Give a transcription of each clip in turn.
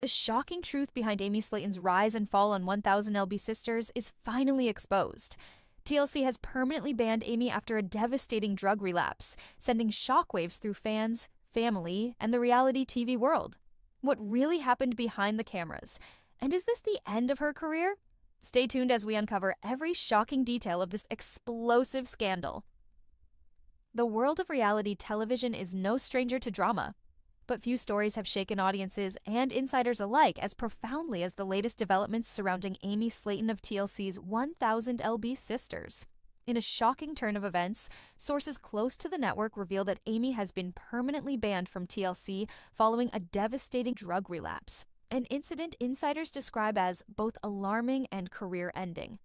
The shocking truth behind Amy Slaton's rise and fall on 1000 Lbsisters is finally exposed. TLC has permanently banned Amy after a devastating drug relapse, sending shockwaves through fans, family, and the reality TV world. What really happened behind the cameras? And is this the end of her career? Stay tuned as we uncover every shocking detail of this explosive scandal. The world of reality television is no stranger to drama, but few stories have shaken audiences and insiders alike as profoundly as the latest developments surrounding Amy Slaton of TLC's 1000 Lbsisters. In a shocking turn of events, sources close to the network reveal that Amy has been permanently banned from TLC following a devastating drug relapse, an incident insiders describe as both alarming and career-ending.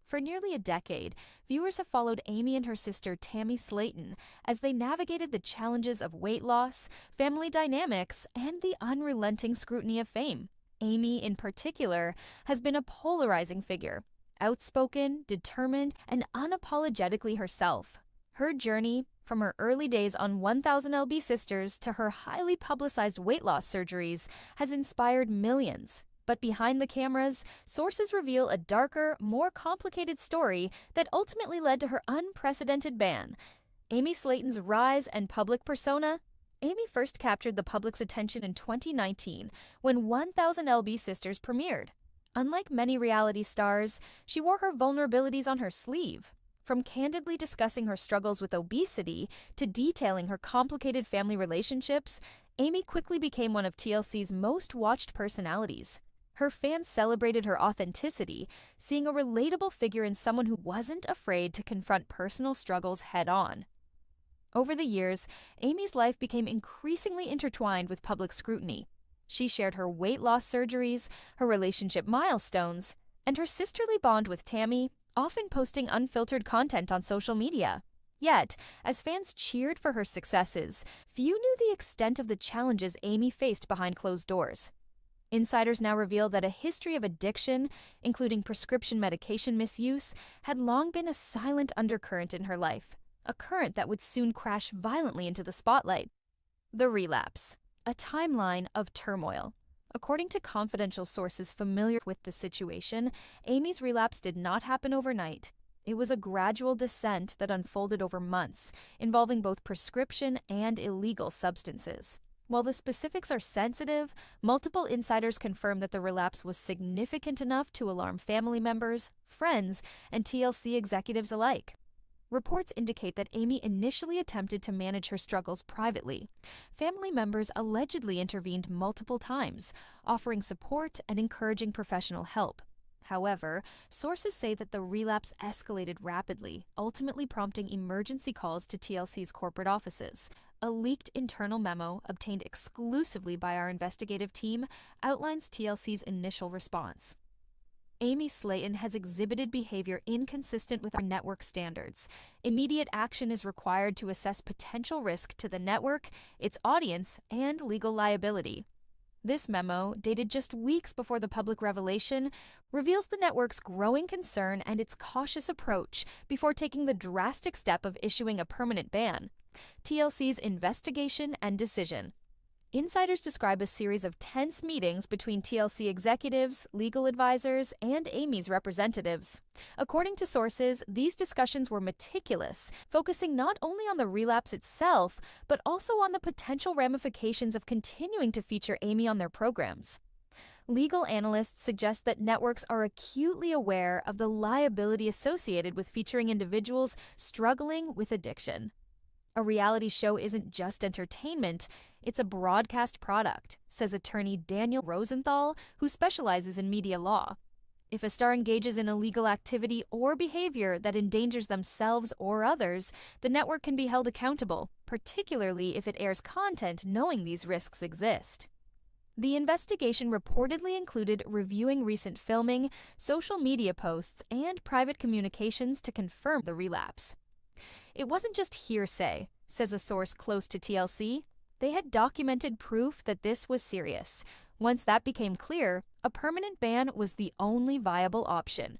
For nearly a decade, viewers have followed Amy and her sister Tammy Slaton as they navigated the challenges of weight loss, family dynamics, and the unrelenting scrutiny of fame. Amy, in particular, has been a polarizing figure, outspoken, determined, and unapologetically herself. Her journey, from her early days on 1000 Lbsisters to her highly publicized weight loss surgeries, has inspired millions. But behind the cameras, sources reveal a darker, more complicated story that ultimately led to her unprecedented ban. Amy Slaton's rise and public persona? Amy first captured the public's attention in 2019 when 1000 Lbsisters premiered. Unlike many reality stars, she wore her vulnerabilities on her sleeve. From candidly discussing her struggles with obesity to detailing her complicated family relationships, Amy quickly became one of TLC's most watched personalities. Her fans celebrated her authenticity, seeing a relatable figure in someone who wasn't afraid to confront personal struggles head-on. Over the years, Amy's life became increasingly intertwined with public scrutiny. She shared her weight loss surgeries, her relationship milestones, and her sisterly bond with Tammy, often posting unfiltered content on social media. Yet, as fans cheered for her successes, few knew the extent of the challenges Amy faced behind closed doors. Insiders now reveal that a history of addiction, including prescription medication misuse, had long been a silent undercurrent in her life, a current that would soon crash violently into the spotlight. The relapse, a timeline of turmoil. According to confidential sources familiar with the situation, Amy's relapse did not happen overnight. It was a gradual descent that unfolded over months, involving both prescription and illegal substances. While the specifics are sensitive, multiple insiders confirm that the relapse was significant enough to alarm family members, friends, and TLC executives alike. Reports indicate that Amy initially attempted to manage her struggles privately. Family members allegedly intervened multiple times, offering support and encouraging professional help. However, sources say that the relapse escalated rapidly, ultimately prompting emergency calls to TLC's corporate offices. A leaked internal memo, obtained exclusively by our investigative team, outlines TLC's initial response. Amy Slaton has exhibited behavior inconsistent with our network standards. Immediate action is required to assess potential risk to the network, its audience, and legal liability. This memo, dated just weeks before the public revelation, reveals the network's growing concern and its cautious approach before taking the drastic step of issuing a permanent ban. TLC's investigation and decision. Insiders describe a series of tense meetings between TLC executives, legal advisors, and Amy's representatives. According to sources, these discussions were meticulous, focusing not only on the relapse itself, but also on the potential ramifications of continuing to feature Amy on their programs. Legal analysts suggest that networks are acutely aware of the liability associated with featuring individuals struggling with addiction. A reality show isn't just entertainment, it's a broadcast product, says attorney Daniel Rosenthal, who specializes in media law. If a star engages in illegal activity or behavior that endangers themselves or others, the network can be held accountable, particularly if it airs content knowing these risks exist. The investigation reportedly included reviewing recent filming, social media posts, and private communications to confirm the relapse. It wasn't just hearsay, says a source close to TLC. They had documented proof that this was serious. Once that became clear, a permanent ban was the only viable option.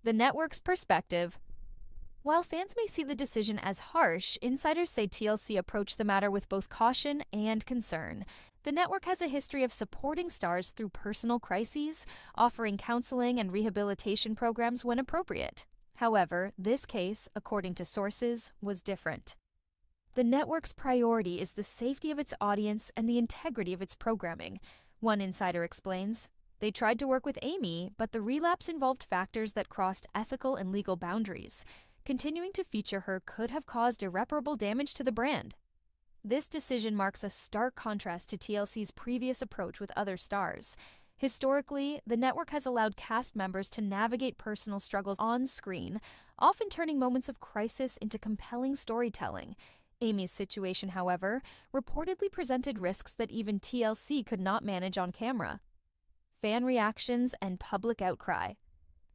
The network's perspective. While fans may see the decision as harsh, insiders say TLC approached the matter with both caution and concern. The network has a history of supporting stars through personal crises, offering counseling and rehabilitation programs when appropriate. However, this case, according to sources, was different. The network's priority is the safety of its audience and the integrity of its programming. One insider explains, "They tried to work with Amy, but the relapse involved factors that crossed ethical and legal boundaries. Continuing to feature her could have caused irreparable damage to the brand." This decision marks a stark contrast to TLC's previous approach with other stars. Historically, the network has allowed cast members to navigate personal struggles on screen, often turning moments of crisis into compelling storytelling. Amy's situation, however, reportedly presented risks that even TLC could not manage on camera. Fan reactions and public outcry.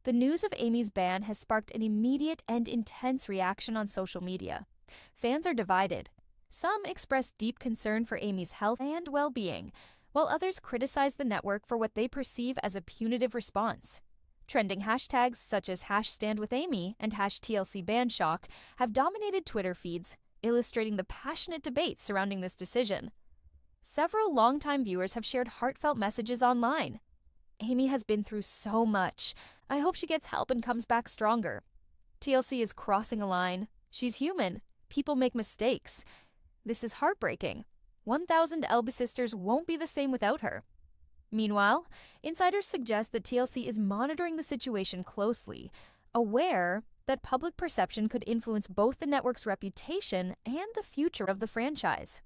The news of Amy's ban has sparked an immediate and intense reaction on social media. Fans are divided. Some express deep concern for Amy's health and well-being, while others criticize the network for what they perceive as a punitive response. Trending hashtags such as #StandWithAmy and #TLCBanShock have dominated Twitter feeds, illustrating the passionate debate surrounding this decision. Several longtime viewers have shared heartfelt messages online. "Amy has been through so much. I hope she gets help and comes back stronger. TLC is crossing a line. She's human. People make mistakes. This is heartbreaking. 1,000 Lbsisters won't be the same without her." Meanwhile, insiders suggest that TLC is monitoring the situation closely, aware that public perception could influence both the network's reputation and the future of the franchise.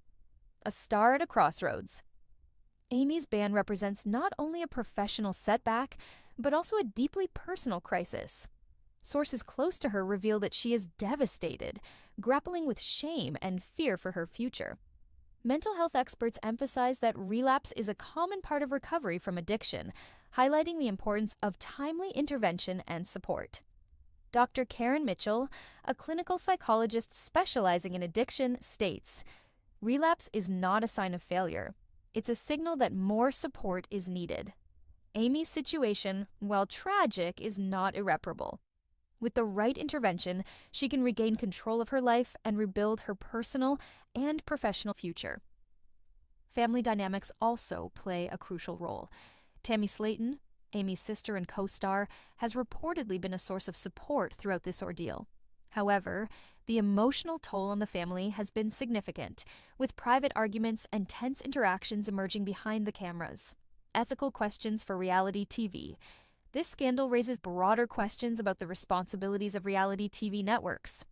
A star at a crossroads. Amy's ban represents not only a professional setback, but also a deeply personal crisis. Sources close to her reveal that she is devastated, grappling with shame and fear for her future. Mental health experts emphasize that relapse is a common part of recovery from addiction, highlighting the importance of timely intervention and support. Dr. Karen Mitchell, a clinical psychologist specializing in addiction, states, "Relapse is not a sign of failure. It's a signal that more support is needed. Amy's situation, while tragic, is not irreparable. With the right intervention, she can regain control of her life and rebuild her personal and professional future." Family dynamics also play a crucial role. Tammy Slaton, Amy's sister and co-star, has reportedly been a source of support throughout this ordeal. However, the emotional toll on the family has been significant, with private arguments and tense interactions emerging behind the cameras. Ethical questions for reality TV. This scandal raises broader questions about the responsibilities of reality TV networks.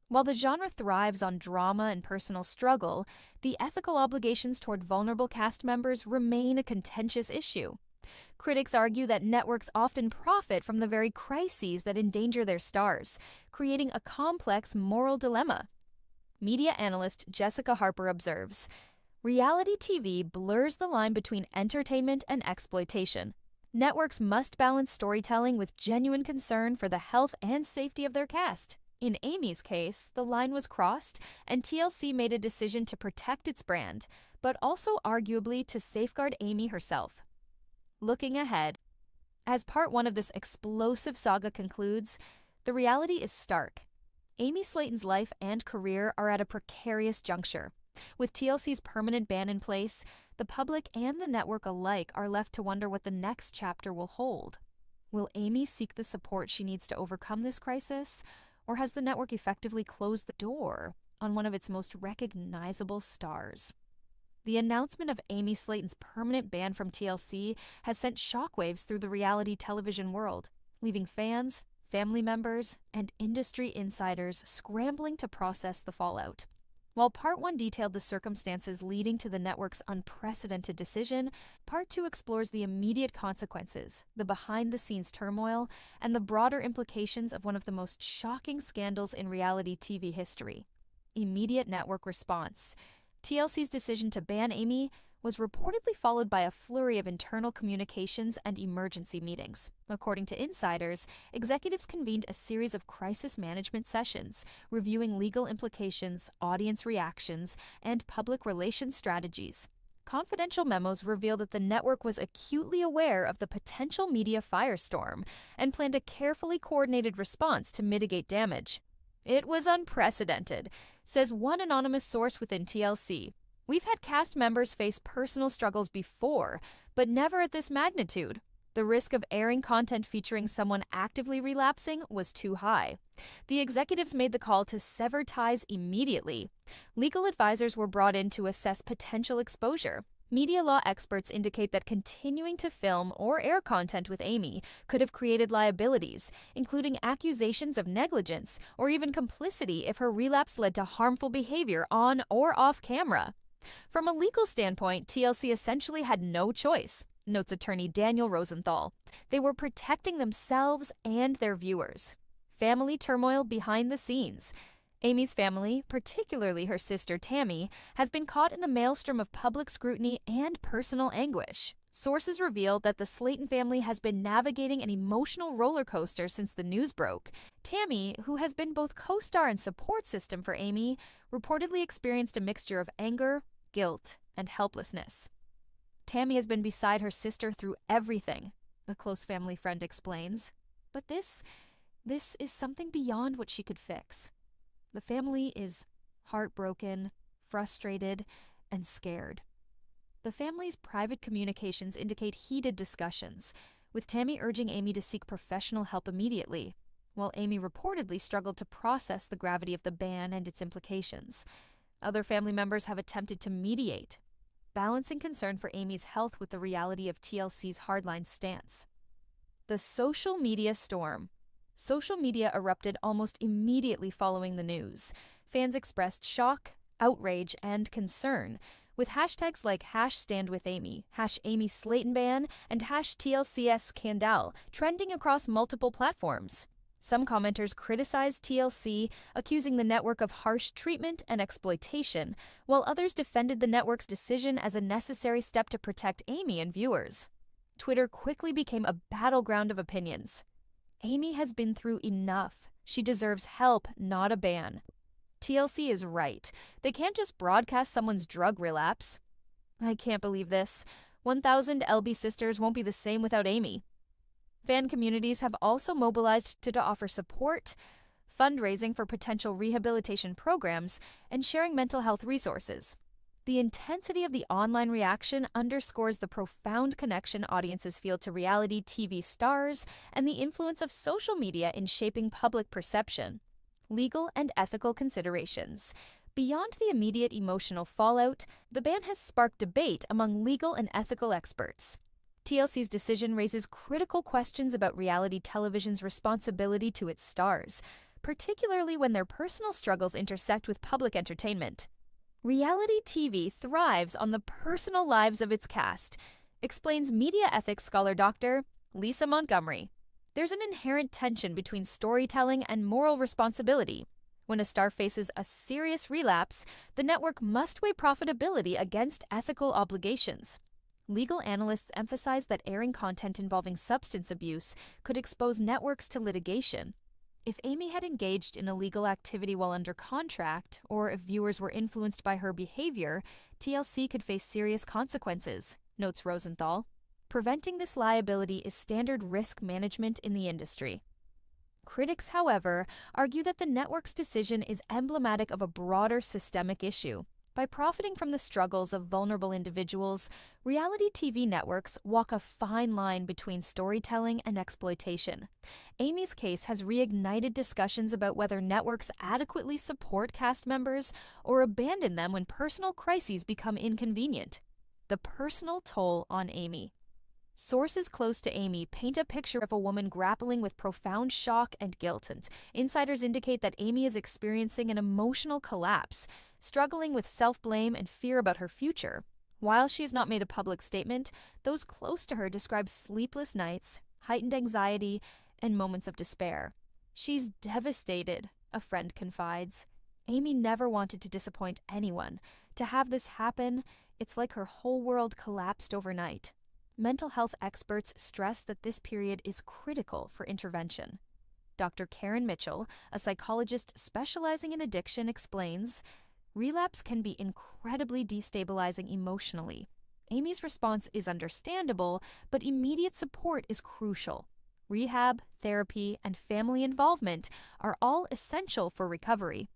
While the genre thrives on drama and personal struggle, the ethical obligations toward vulnerable cast members remain a contentious issue. Critics argue that networks often profit from the very crises that endanger their stars, creating a complex moral dilemma. Media analyst Jessica Harper observes, "Reality TV blurs the line between entertainment and exploitation. Networks must balance storytelling with genuine concern for the health and safety of their cast. In Amy's case, the line was crossed, and TLC made a decision to protect its brand, but also arguably to safeguard Amy herself." Looking ahead, as part one of this explosive saga concludes, the reality is stark. Amy Slaton's life and career are at a precarious juncture. With TLC's permanent ban in place, the public and the network alike are left to wonder what the next chapter will hold. Will Amy seek the support she needs to overcome this crisis, or has the network effectively closed the door on one of its most recognizable stars? The announcement of Amy Slaton's permanent ban from TLC has sent shockwaves through the reality television world, leaving fans, family members, and industry insiders scrambling to process the fallout. While Part 1 detailed the circumstances leading to the network's unprecedented decision, Part 2 explores the immediate consequences, the behind-the-scenes turmoil, and the broader implications of one of the most shocking scandals in reality TV history. Immediate network response. TLC's decision to ban Amy was reportedly followed by a flurry of internal communications and emergency meetings. According to insiders, executives convened a series of crisis management sessions, reviewing legal implications, audience reactions, and public relations strategies. Confidential memos reveal that the network was acutely aware of the potential media firestorm and planned a carefully coordinated response to mitigate damage. "It was unprecedented," says one anonymous source within TLC. We've had cast members face personal struggles before, but never at this magnitude. The risk of airing content featuring someone actively relapsing was too high. The executives made the call to sever ties immediately. Legal advisors were brought in to assess potential exposure. Media law experts indicate that continuing to film or air content with Amy could have created liabilities, including accusations of negligence or even complicity if her relapse led to harmful behavior on or off camera. From a legal standpoint, TLC essentially had no choice, notes attorney Daniel Rosenthal. They were protecting themselves and their viewers. Family turmoil behind the scenes. Amy's family, particularly her sister Tammy, has been caught in the maelstrom of public scrutiny and personal anguish. Sources reveal that the Slaton family has been navigating an emotional roller coaster since the news broke. Tammy, who has been both co-star and support system for Amy, reportedly experienced a mixture of anger, guilt, and helplessness. Tammy has been beside her sister through everything, a close family friend explains. But this is something beyond what she could fix. The family is heartbroken, frustrated, and scared. The family's private communications indicate heated discussions, with Tammy urging Amy to seek professional help immediately, while Amy reportedly struggled to process the gravity of the ban and its implications. Other family members have attempted to mediate, balancing concern for Amy's health with the reality of TLC's hardline stance. The social media storm. Social media erupted almost immediately following the news. Fans expressed shock, outrage, and concern, with hashtags like #StandWithAmy, #AmySlatonBan, and #TLCScandal trending across multiple platforms. Some commenters criticized TLC, accusing the network of harsh treatment and exploitation, while others defended the network's decision as a necessary step to protect Amy and viewers. Twitter quickly became a battleground of opinions. Amy has been through enough. She deserves help, not a ban. TLC is right. They can't just broadcast someone's drug relapse. I can't believe this. 1,000 Lbsisters won't be the same without Amy. Fan communities have also mobilized to offer support, fundraising for potential rehabilitation programs, and sharing mental health resources. The intensity of the online reaction underscores the profound connection audiences feel to reality TV stars and the influence of social media in shaping public perception. Legal and ethical considerations. Beyond the immediate emotional fallout, the ban has sparked debate among legal and ethical experts. TLC's decision raises critical questions about reality television's responsibility to its stars, particularly when their personal struggles intersect with public entertainment. Reality TV thrives on the personal lives of its cast, explains media ethics scholar Dr. Lisa Montgomery. There's an inherent tension between storytelling and moral responsibility. When a star faces a serious relapse, the network must weigh profitability against ethical obligations. Legal analysts emphasize that airing content involving substance abuse could expose networks to litigation. If Amy had engaged in illegal activity while under contract, or if viewers were influenced by her behavior, TLC could face serious consequences, notes Rosenthal. Preventing this liability is standard risk management in the industry. Critics, however, argue that the network's decision is emblematic of a broader systemic issue. By profiting from the struggles of vulnerable individuals, reality TV networks walk a fine line between storytelling and exploitation. Amy's case has reignited discussions about whether networks adequately support cast members or abandon them when personal crises become inconvenient. The personal toll on Amy. Sources close to Amy paint a picture of a woman grappling with profound shock and guilt, and insiders indicate that Amy is experiencing an emotional collapse, struggling with self-blame and fear about her future. While she has not made a public statement, those close to her describe sleepless nights, heightened anxiety, and moments of despair. She's devastated, a friend confides. Amy never wanted to disappoint anyone. To have this happen, it's like her whole world collapsed overnight. Mental health experts stress that this period is critical for intervention. Dr. Karen Mitchell, a psychologist specializing in addiction, explains, relapse can be incredibly destabilizing emotionally. Amy's response is understandable, but immediate support is crucial. Rehab, therapy, and family involvement are all essential for recovery.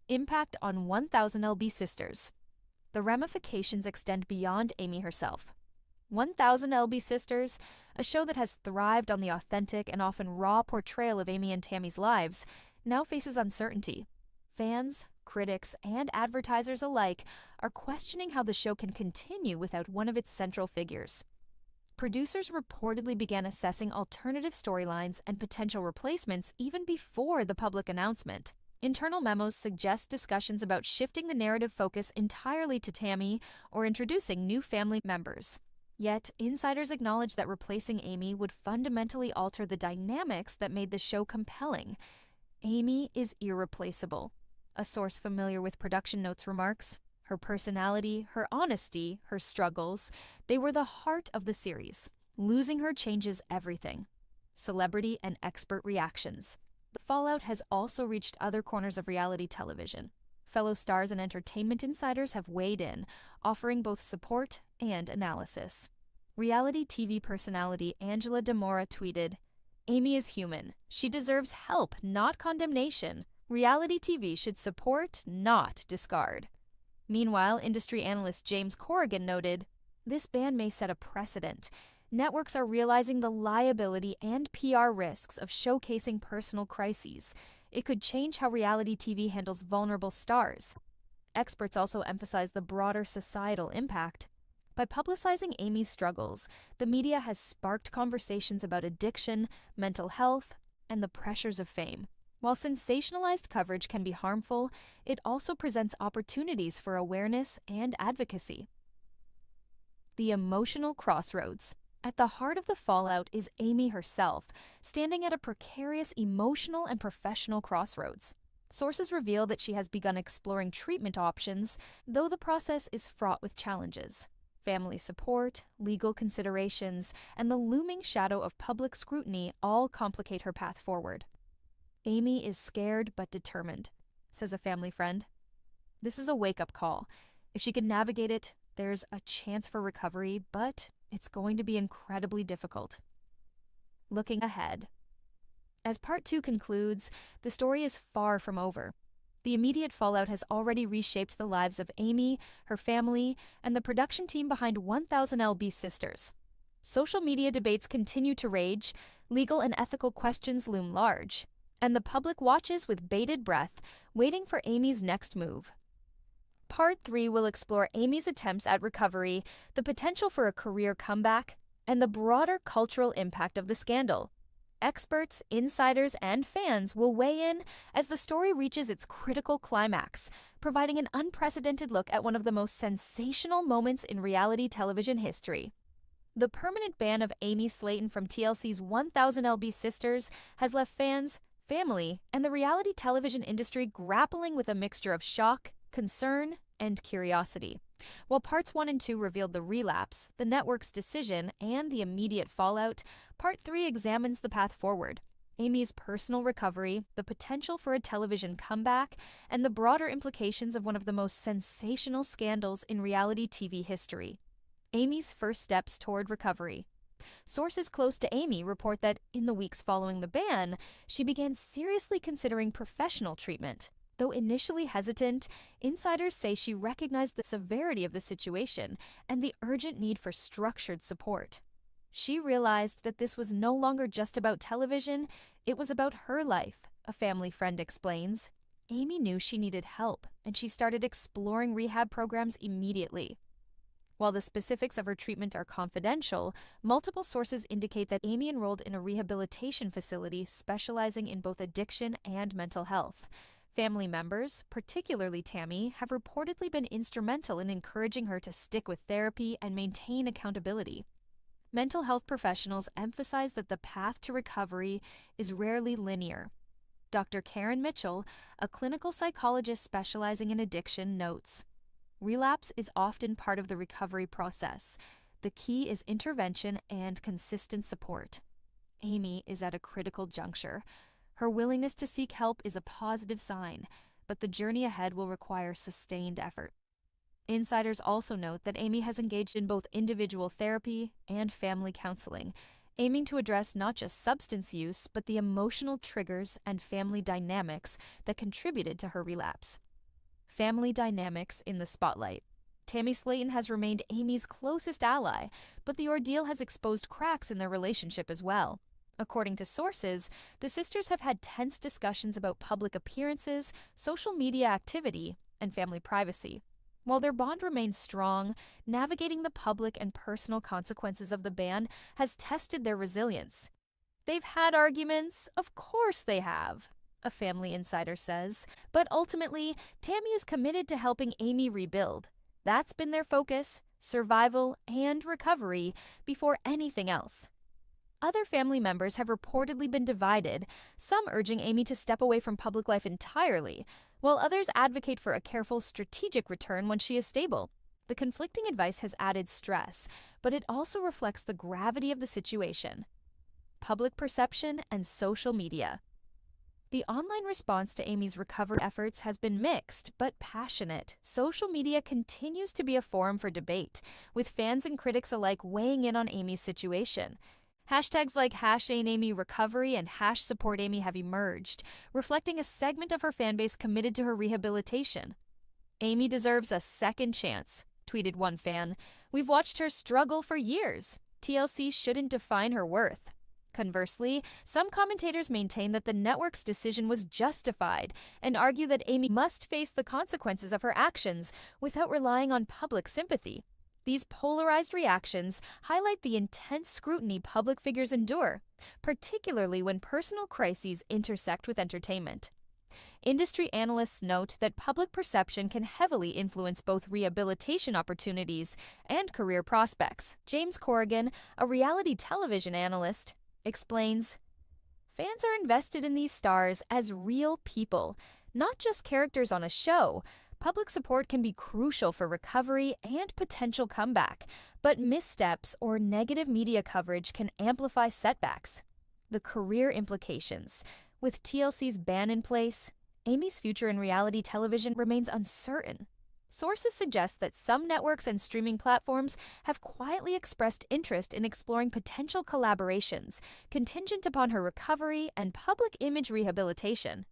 Impact on 1,000 Lbsisters. the ramifications extend beyond Amy herself. 1000 Lbsisters, a show that has thrived on the authentic and often raw portrayal of Amy and Tammy's lives, now faces uncertainty. Fans, critics, and advertisers alike are questioning how the show can continue without one of its central figures. Producers reportedly began assessing alternative storylines and potential replacements even before the public announcement. Internal memos suggest discussions about shifting the narrative focus entirely to Tammy or introducing new family members. Yet, insiders acknowledge that replacing Amy would fundamentally alter the dynamics that made the show compelling. Amy is irreplaceable. A source familiar with production notes remarks, her personality, her honesty, her struggles, they were the heart of the series. Losing her changes everything. Celebrity and expert reactions. The fallout has also reached other corners of reality television. Fellow stars and entertainment insiders have weighed in, offering both support and analysis. Reality TV personality Angela DeMora tweeted, "Amy is human. She deserves help, not condemnation. Reality TV should support, not discard." Meanwhile, industry analyst James Corrigan noted, "This ban may set a precedent. Networks are realizing the liability and PR risks of showcasing personal crises. It could change how reality TV handles vulnerable stars." Experts also emphasize the broader societal impact. By publicizing Amy's struggles, the media has sparked conversations about addiction, mental health, and the pressures of fame. While sensationalized coverage can be harmful, it also presents opportunities for awareness and advocacy. The emotional crossroads. At the heart of the fallout is Amy herself, standing at a precarious emotional and professional crossroads. Sources reveal that she has begun exploring treatment options, though the process is fraught with challenges. Family support, legal considerations, and the looming shadow of public scrutiny all complicate her path forward. "Amy is scared but determined," says a family friend. This is a wake-up call. If she can navigate it, there's a chance for recovery, but it's going to be incredibly difficult. Looking ahead. As Part 2 concludes, the story is far from over. The immediate fallout has already reshaped the lives of Amy, her family, and the production team behind 1000 Lbsisters. Social media debates continue to rage, legal and ethical questions loom large, and the public watches with bated breath, waiting for Amy's next move. Part 3 will explore Amy's attempts at recovery, the potential for a career comeback, and the broader cultural impact of the scandal. Experts, insiders, and fans will weigh in as the story reaches its critical climax, providing an unprecedented look at one of the most sensational moments in reality television history. The permanent ban of Amy Slaton from TLC's 1000 Lbsisters has left fans, family, and the reality television industry grappling with a mixture of shock, concern, and curiosity. While Parts 1 and 2 revealed the relapse, the network's decision, and the immediate fallout, Part 3 examines the path forward. Amy's personal recovery, the potential for a television comeback, and the broader implications of one of the most sensational scandals in reality TV history. Amy's first steps toward recovery. Sources close to Amy report that in the weeks following the ban, she began seriously considering professional treatment. Though initially hesitant, insiders say she recognized the severity of the situation and the urgent need for structured support. She realized that this was no longer just about television, it was about her life, a family friend explains. Amy knew she needed help, and she started exploring rehab programs immediately. While the specifics of her treatment are confidential, multiple sources indicate that Amy enrolled in a rehabilitation facility specializing in both addiction and mental health. Family members, particularly Tammy, have reportedly been instrumental in encouraging her to stick with therapy and maintain accountability. Mental health professionals emphasize that the path to recovery is rarely linear. Dr. Karen Mitchell, a clinical psychologist specializing in addiction, notes, "Relapse is often part of the recovery process. The key is intervention and consistent support." Amy is at a critical juncture. Her willingness to seek help is a positive sign, but the journey ahead will require sustained effort. Insiders also note that Amy has engaged in both individual therapy and family counseling, aiming to address not just substance use, but the emotional triggers and family dynamics that contributed to her relapse. Family dynamics in the spotlight. Tammy Slaton has remained Amy's closest ally, but the ordeal has exposed cracks in their relationship as well. According to sources, the sisters have had tense discussions about public appearances, social media activity, and family privacy. While their bond remains strong, navigating the public and personal consequences of the ban has tested their resilience. They've had arguments, of course they have, a family insider says, but ultimately, Tammy is committed to helping Amy rebuild. That's been their focus, survival and recovery, before anything else. Other family members have reportedly been divided, some urging Amy to step away from public life entirely, while others advocate for a careful, strategic return when she is stable. The conflicting advice has added stress, but it also reflects the gravity of the situation. Public perception and social media. The online response to Amy's recovery efforts has been mixed but passionate. Social media continues to be a forum for debate, with fans and critics alike weighing in on Amy's situation. Hashtags like #AimyRecovery and #SupportAmy have emerged, reflecting a segment of her fanbase committed to her rehabilitation. Amy deserves a second chance, tweeted one fan. We've watched her struggle for years. TLC shouldn't define her worth. Conversely, some commentators maintain that the network's decision was justified and argue that Amy must face the consequences of her actions without relying on public sympathy. These polarized reactions highlight the intense scrutiny public figures endure, particularly when personal crises intersect with entertainment. Industry analysts note that public perception can heavily influence both rehabilitation opportunities and career prospects. James Corrigan, a reality television analyst, explains, fans are invested in these stars as real people, not just characters on a show. Public support can be crucial for recovery and potential comeback, but missteps or negative media coverage can amplify setbacks. The career implications. With TLC's ban in place, Amy's future in reality television remains uncertain. Sources suggest that some networks and streaming platforms have quietly expressed interest in exploring potential collaborations, contingent upon her recovery and public image rehabilitation.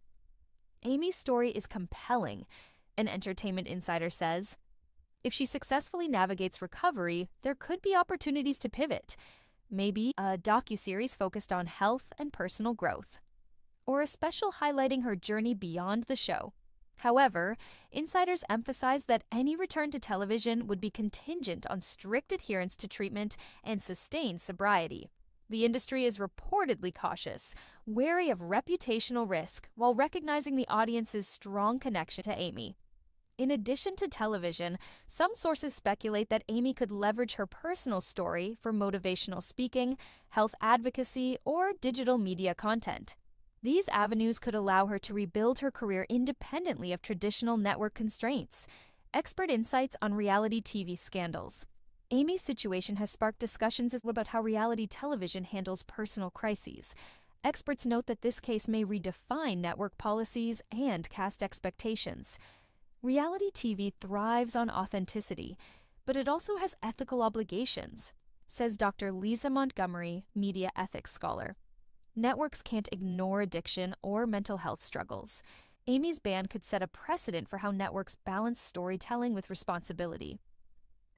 Amy's story is compelling, an entertainment insider says. If she successfully navigates recovery, there could be opportunities to pivot. Maybe a docuseries focused on health and personal growth, or a special highlighting her journey beyond the show. However, insiders emphasize that any return to television would be contingent on strict adherence to treatment and sustained sobriety. The industry is reportedly cautious, wary of reputational risk, while recognizing the audience's strong connection to Amy. In addition to television, some sources speculate that Amy could leverage her personal story for motivational speaking, health advocacy, or digital media content. These avenues could allow her to rebuild her career independently of traditional network constraints. Expert insights on reality TV scandals. Amy's situation has sparked discussions about how reality television handles personal crises. Experts note that this case may redefine network policies and cast expectations. Reality TV thrives on authenticity, but it also has ethical obligations, says Dr. Lisa Montgomery, media ethics scholar. Networks can't ignore addiction or mental health struggles. Amy's ban could set a precedent for how networks balance storytelling with responsibility.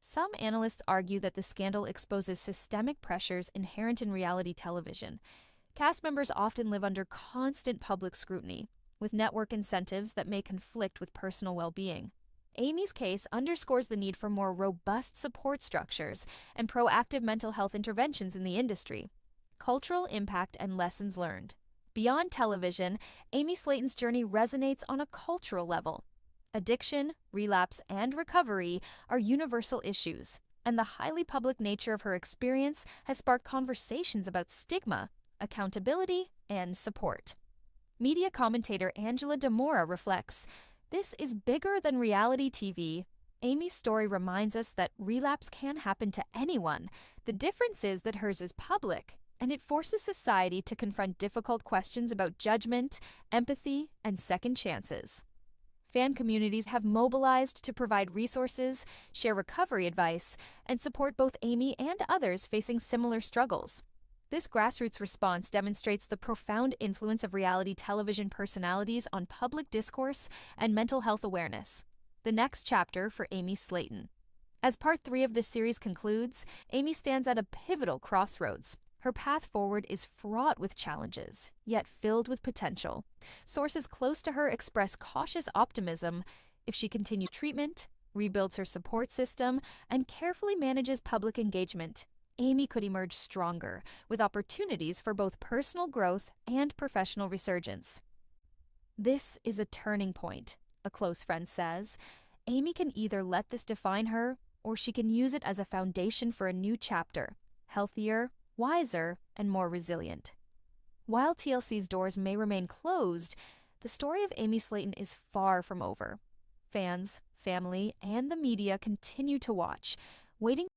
Some analysts argue that the scandal exposes systemic pressures inherent in reality television. Cast members often live under constant public scrutiny, with network incentives that may conflict with personal well-being. Amy's case underscores the need for more robust support structures and proactive mental health interventions in the industry. Cultural impact and lessons learned. Beyond television, Amy Slaton's journey resonates on a cultural level. Addiction, relapse, and recovery are universal issues, and the highly public nature of her experience has sparked conversations about stigma, accountability, and support. Media commentator Angela DeMora reflects, "This is bigger than reality TV. Amy's story reminds us that relapse can happen to anyone. The difference is that hers is public, and it forces society to confront difficult questions about judgment, empathy, and second chances." Fan communities have mobilized to provide resources, share recovery advice, and support both Amy and others facing similar struggles. This grassroots response demonstrates the profound influence of reality television personalities on public discourse and mental health awareness. The next chapter for Amy Slaton. As part 3 of this series concludes, Amy stands at a pivotal crossroads. Her path forward is fraught with challenges, yet filled with potential. Sources close to her express cautious optimism. If she continues treatment, rebuilds her support system, and carefully manages public engagement, Amy could emerge stronger, with opportunities for both personal growth and professional resurgence. "This is a turning point," a close friend says. "Amy can either let this define her, or she can use it as a foundation for a new chapter, healthier, wiser, and more resilient." While TLC's doors may remain closed, the story of Amy Slaton is far from over. Fans, family, and the media continue to watch, waiting